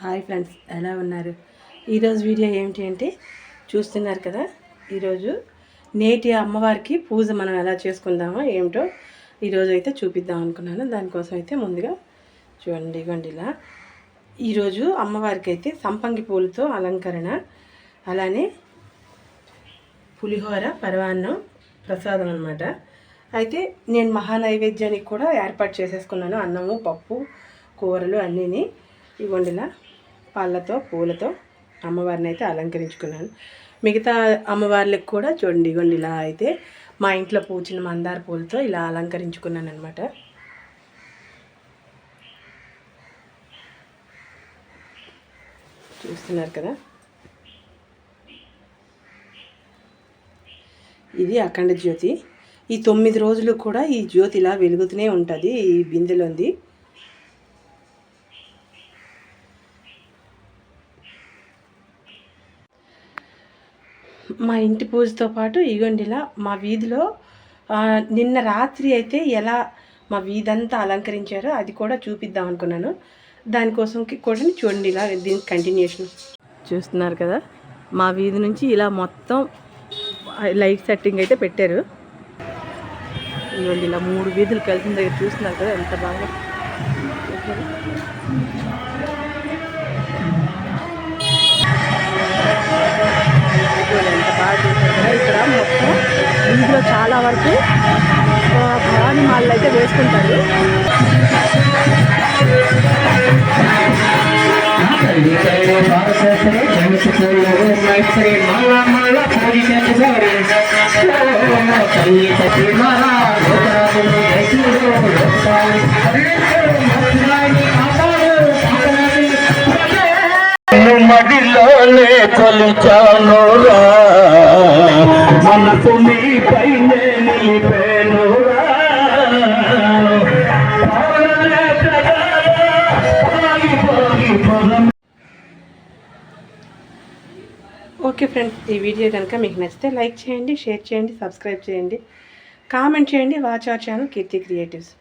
Hi friends, ఎలా ఉన్నారు? ఈరోజు వీడియో ఏమిటి అంటే చూస్తున్నారు కదా. ఈరోజు నేటి అమ్మవారికి పూజ మనం ఎలా చేసుకుందామో ఏమిటో ఈరోజు అయితే చూపిద్దాం అనుకున్నాను. దానికోసం అయితే ముందుగా చూడండి, ఇవ్వండి ఇలా. ఈరోజు అమ్మవారికి అయితే సంపంగి పూలతో అలంకరణ, అలానే పులిహోర, పరవాన్నం, ప్రసాదం అనమాట. అయితే నేను మహానైవేద్యానికి కూడా ఏర్పాటు చేసేసుకున్నాను. అన్నము, పప్పు, కూరలు అన్నీని ఇవ్వండిలా పళ్ళతో పూలతో అమ్మవారిని అయితే అలంకరించుకున్నాను. మిగతా అమ్మవార్లకు కూడా చూడండి, ఇవ్వండి ఇలా అయితే మా ఇంట్లో పూచిన మందార పూలతో ఇలా అలంకరించుకున్నాను అనమాట. చూస్తున్నారు కదా, ఇది అఖండ జ్యోతి. ఈ 9 రోజులు కూడా ఈ జ్యోతి ఇలా వెలుగుతూనే ఉంటుంది. ఈ బిందెలోంది మా ఇంటి పూజతో పాటు ఇగోండి ఇలా మా వీధిలో నిన్న రాత్రి అయితే ఎలా మా వీధంతా అలంకరించారో అది కూడా చూపిద్దాం అనుకున్నాను. దానికోసంకి కూడా చూడండి ఇలా దీనికి కంటిన్యూషన్ చూస్తున్నారు కదా. మా వీధి నుంచి ఇలా మొత్తం లైట్ సెట్టింగ్ అయితే పెట్టారు. ఇవ్వండి ఇలా 3 వీధులు కలిసిన దగ్గర చూస్తున్నారు కదా ఎంత బాగా. ఎంత బాగా చేశారు కదా. ఇక్కడ మొత్తం వీధిలో చాలా వరకు భవానీ మాలలు అయితే వేసుకుంటారు. మదిలోనే కొలిచానురా, మనకు నీ పైనే నిలిపేనురా. ఓకే ఫ్రెండ్స్, ఈ వీడియో కనుక మీకు నచ్చితే లైక్ చేయండి, షేర్ చేయండి, సబ్స్క్రైబ్ చేయండి, కామెంట్ చేయండి. Watch our channel Keerthi creatives.